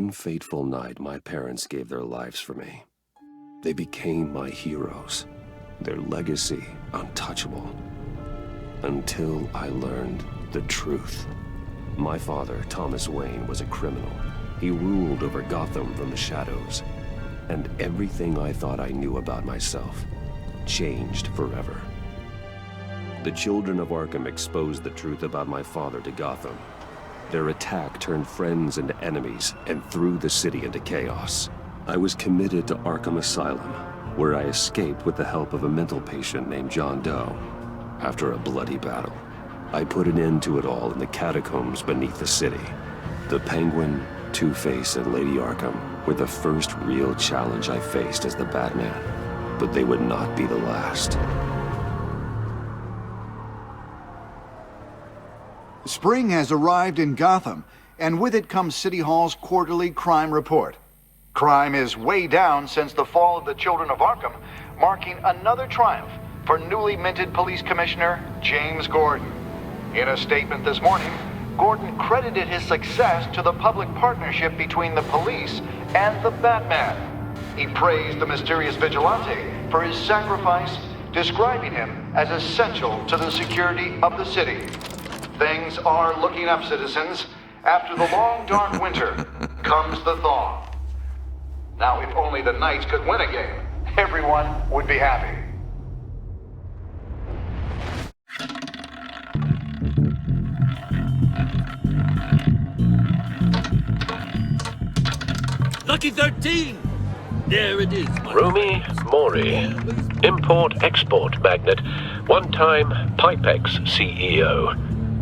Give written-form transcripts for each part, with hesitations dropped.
one fateful night, my parents gave their lives for me. They became my heroes, their legacy untouchable. Until I learned the truth. My father, Thomas Wayne, was a criminal. He ruled over Gotham from the shadows. And everything I thought I knew about myself changed forever. The children of Arkham exposed the truth about my father to Gotham. Their attack turned friends into enemies and threw the city into chaos. I was committed to Arkham Asylum, where I escaped with the help of a mental patient named John Doe. After a bloody battle, I put an end to it all in the catacombs beneath the city. The Penguin, Two-Face, and Lady Arkham were the first real challenge I faced as the Batman, but they would not be the last. Spring has arrived in Gotham, and with it comes City Hall's quarterly crime report. Crime is way down since the fall of the Children of Arkham, marking another triumph for newly minted Police Commissioner James Gordon. In a statement this morning, Gordon credited his success to the public partnership between the police and the Batman. He praised the mysterious vigilante for his sacrifice, describing him as essential to the security of the city. Things are looking up, citizens. After the long, dark winter comes the thaw. Now, if only the Knights could win a game, everyone would be happy. Lucky 13! There it is, my Rumi Mori, import-export magnate, one-time Pipex CEO,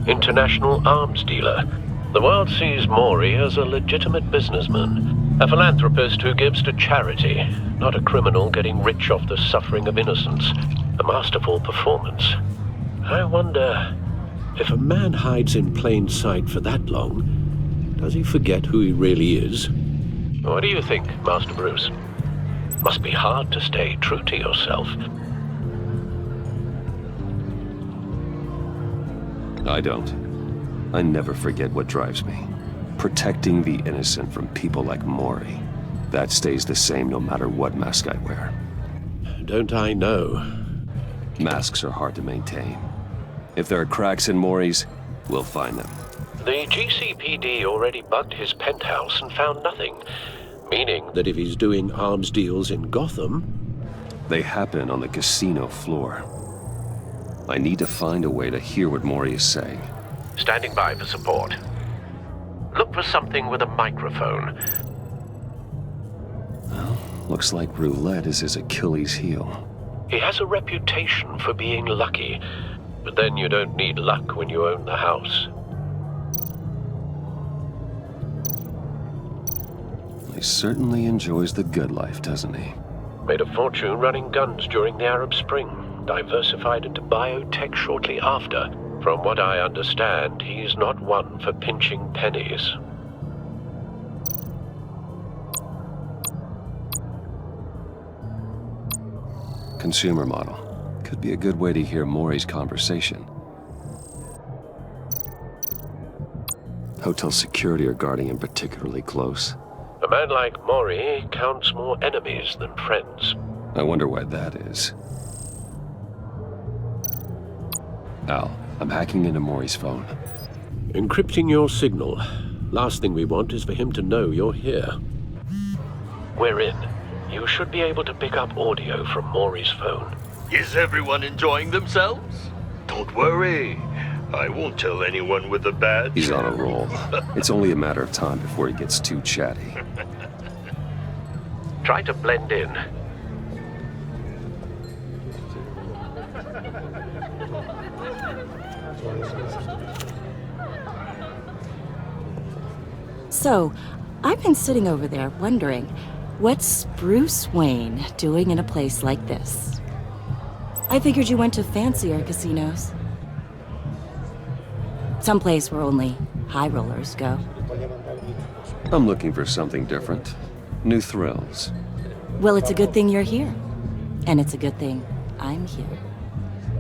international arms dealer. The world sees Mori as a legitimate businessman, a philanthropist who gives to charity, not a criminal getting rich off the suffering of innocence. A masterful performance. I wonder, if a man hides in plain sight for that long, does he forget who he really is? What do you think, Master Bruce? Must be hard to stay true to yourself. I don't. I never forget what drives me. Protecting the innocent from people like Mori. That stays the same no matter what mask I wear. Don't I know? Masks are hard to maintain. If there are cracks in Mori's, we'll find them. The GCPD already bugged his penthouse and found nothing. Meaning that if he's doing arms deals in Gotham... They happen on the casino floor. I need to find a way to hear what Mori is saying. Standing by for support. Look for something with a microphone. Well, looks like roulette is his Achilles heel. He has a reputation for being lucky, but then you don't need luck when you own the house. He certainly enjoys the good life, doesn't he? Made a fortune running guns during the Arab Spring, diversified into biotech shortly after. From what I understand, he's not one for pinching pennies. Consumer model. Could be a good way to hear Mori's conversation. Hotel security are guarding him particularly close. A man like Mori counts more enemies than friends. I wonder why that is. Al, I'm hacking into Mori's phone. Encrypting your signal. Last thing we want is for him to know you're here. We're in. You should be able to pick up audio from Mori's phone. Is everyone enjoying themselves? Don't worry. I won't tell anyone with a badge. He's on a roll. It's only a matter of time before he gets too chatty. Try to blend in. So, I've been sitting over there wondering, what's Bruce Wayne doing in a place like this? I figured you went to fancier casinos. Someplace where only high rollers go. I'm looking for something different. New thrills. Well, it's a good thing you're here. And it's a good thing I'm here.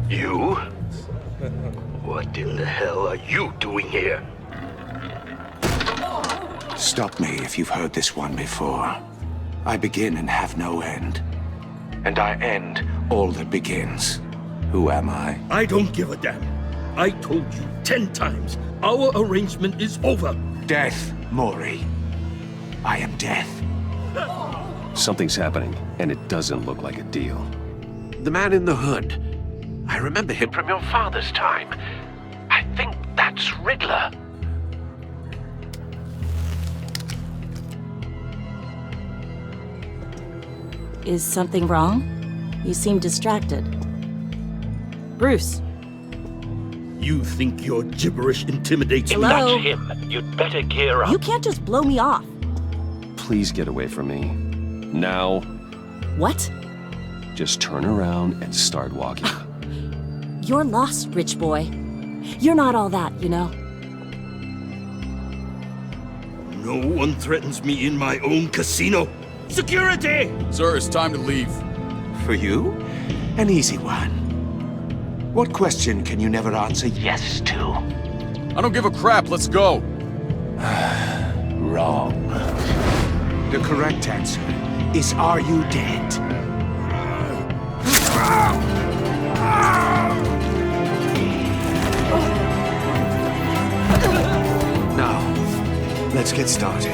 You? What in the hell are you doing here? Stop me if you've heard this one before. I begin and have no end. And I end all that begins. Who am I? I don't give a damn. I told you 10 times. Our arrangement is over. Death, Maury. I am death. Something's happening, and it doesn't look like a deal. The man in the hood. I remember him from your father's time. I think that's Riddler. Is something wrong? You seem distracted. Bruce. You think your gibberish intimidates me? Hello? That's him. You'd better gear up. You can't just blow me off. Please get away from me. Now. What? Just turn around and start walking. You're lost, rich boy. You're not all that, you know. No one threatens me in my own casino. Security! Sir, it's time to leave. For you? An easy one. What question can you never answer yes to? I don't give a crap, let's go. Wrong. The correct answer is, are you dead? Now, let's get started.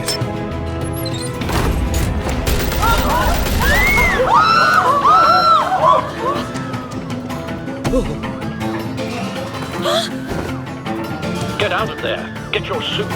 Get out of there. Get your suit.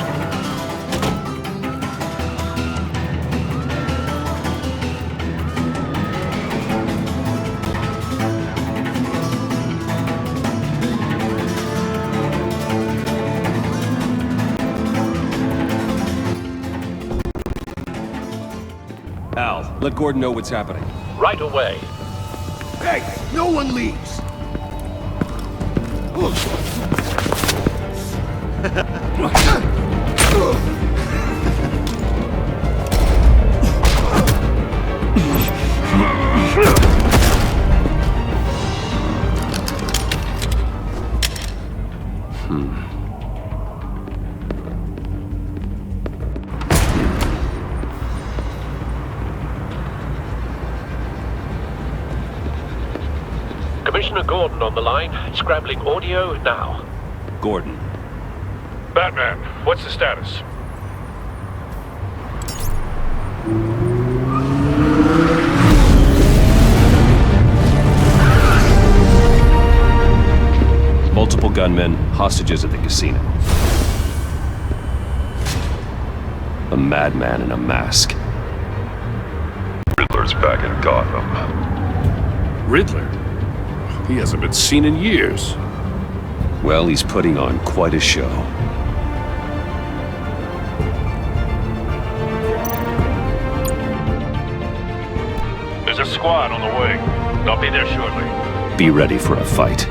Al, let Gordon know what's happening. Right away. Hey, no one leaves. Commissioner Gordon on the line, scrabbling audio now. Gordon. Batman, what's the status? Multiple gunmen, hostages at the casino. A madman in a mask. Riddler's back in Gotham. Riddler? He hasn't been seen in years. Well, he's putting on quite a show. There's a squad on the way. I'll be there shortly. Be ready for a fight.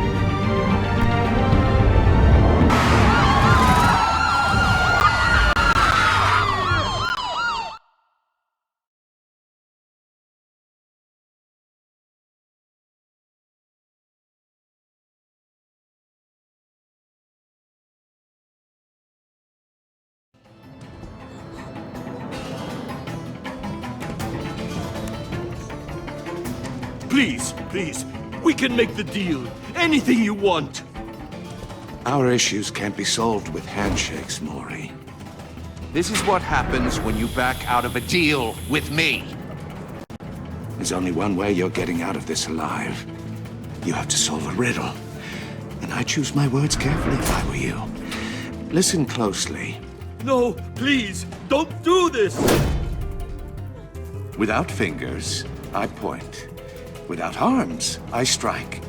Please, please, we can make the deal. Anything you want. Our issues can't be solved with handshakes, Maury. This is what happens when you back out of a deal with me. There's only one way you're getting out of this alive. You have to solve a riddle. And I choose my words carefully if I were you. Listen closely. No, please, don't do this. Without fingers, I point. Without arms, I strike.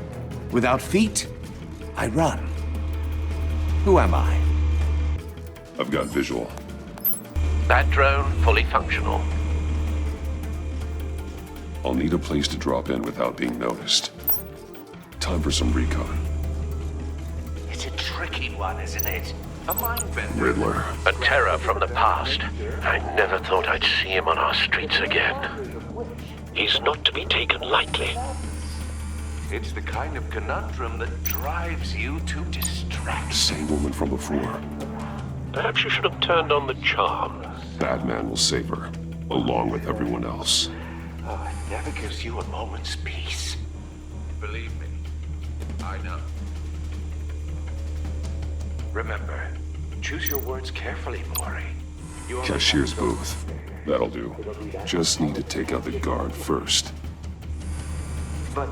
Without feet, I run. Who am I? I've got visual. That drone fully functional. I'll need a place to drop in without being noticed. Time for some recon. It's a tricky one, isn't it? A mind bender. Riddler. A terror from the past. I never thought I'd see him on our streets again. He's not to be taken lightly. It's the kind of conundrum that drives you to distraction. Same woman from before. Perhaps you should have turned on the charm. Batman will save her, along with everyone else. Oh, it never gives you a moment's peace. Believe me, I know. Remember, choose your words carefully, Maury. You only Cashier's have to go- booth. That'll do. Just need to take out the guard first. But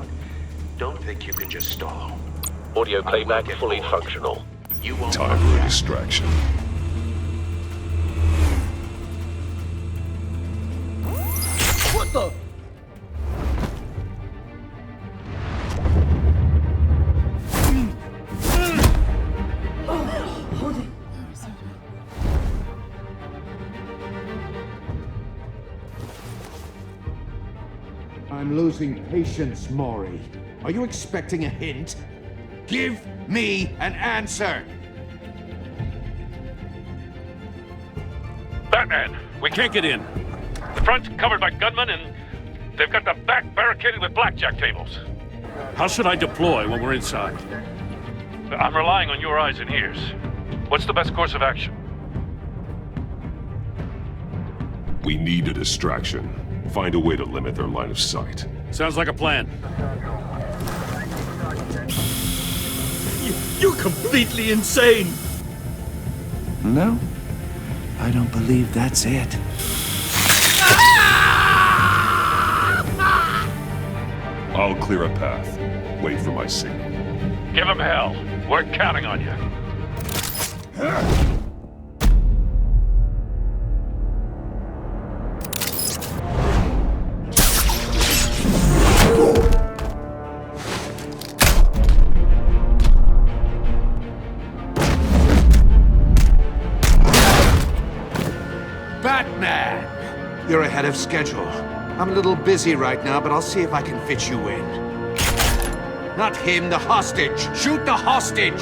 don't think you can just stall. Audio playback fully functional. You won't Time for a distraction. What the? I'm losing patience, Maury. Are you expecting a hint? Give me an answer! Batman, we can't get in. The front's covered by gunmen, and they've got the back barricaded with blackjack tables. How should I deploy when we're inside? I'm relying on your eyes and ears. What's the best course of action? We need a distraction. Find a way to limit their line of sight. Sounds like a plan. You're completely insane! No, I don't believe that's it. I'll clear a path. Wait for my signal. Give him hell. We're counting on you. Batman! You're ahead of schedule. I'm a little busy right now, but I'll see if I can fit you in. Not him, the hostage! Shoot the hostage!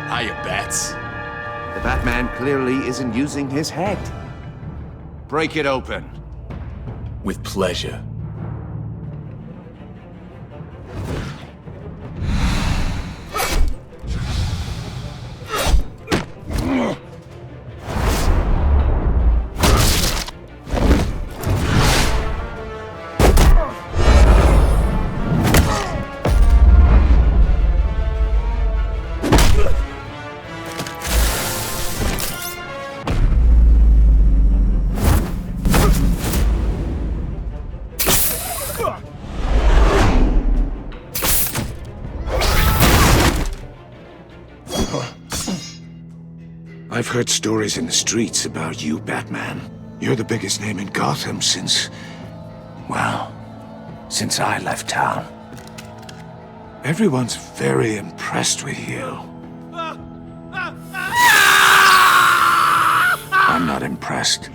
Hiya, Bats. The Batman clearly isn't using his head. Break it open. With pleasure. I've heard stories in the streets about you, Batman. You're the biggest name in Gotham since... well, since I left town. Everyone's very impressed with you. I'm not impressed.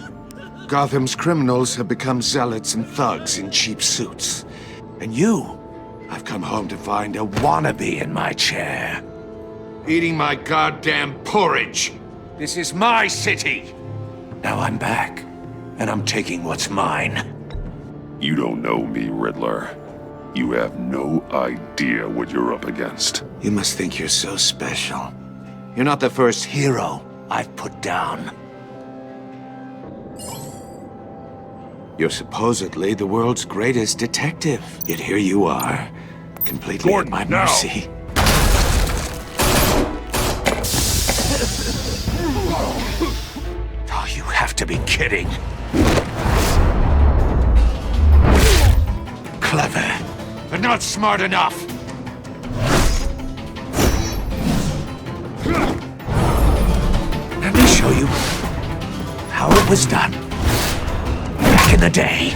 Gotham's criminals have become zealots and thugs in cheap suits. And you, I've come home to find a wannabe in my chair. Eating my goddamn porridge. This is my city. Now I'm back, and I'm taking what's mine. You don't know me, Riddler. You have no idea what you're up against. You must think you're so special. You're not the first hero I've put down. You're supposedly the world's greatest detective. Yet here you are, completely at my mercy. Oh, you have to be kidding. Clever, but not smart enough. Let me show you how it was done back in the day.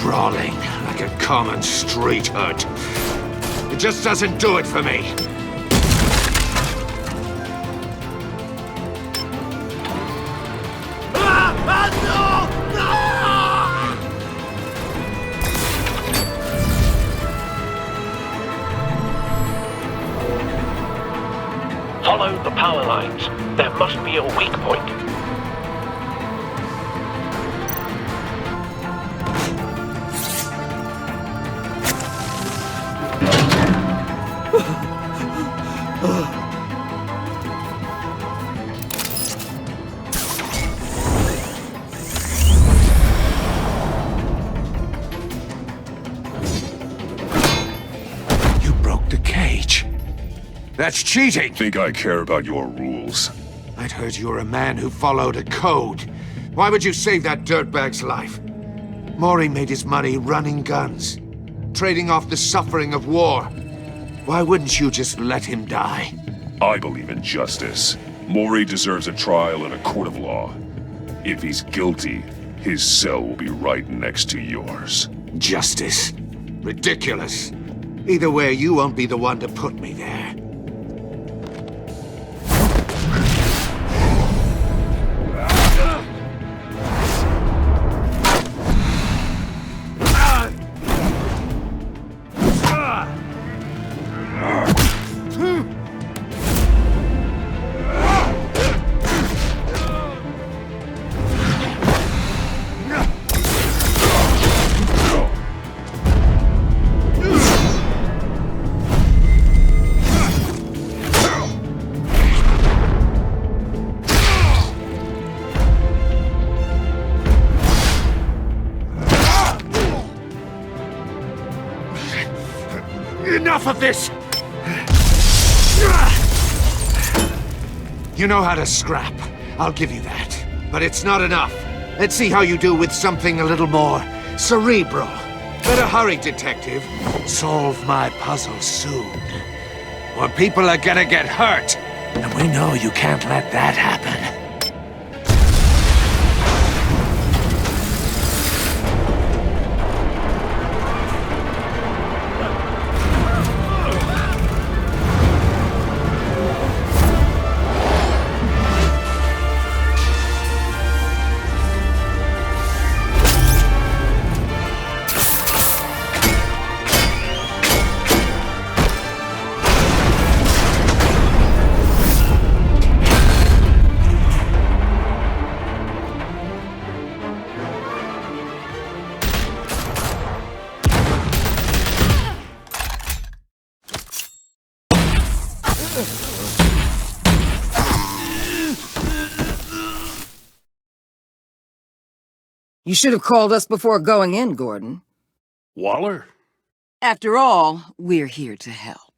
Crawling like a common street hood. It just doesn't do it for me. Follow the power lines. There must be a weak point. You broke the cage. That's cheating! Think I care about your rules? I'd heard you were a man who followed a code. Why would you save that dirtbag's life? Maury made his money running guns, trading off the suffering of war. Why wouldn't you just let him die? I believe in justice. Maury deserves a trial in a court of law. If he's guilty, his cell will be right next to yours. Justice? Ridiculous. Either way, you won't be the one to put me there. Enough of this! You know how to scrap. I'll give you that. But it's not enough. Let's see how you do with something a little more cerebral. Better hurry, detective. Solve my puzzle soon. Or people are gonna get hurt. And we know you can't let that happen. You should have called us before going in, Gordon. Waller? After all, we're here to help.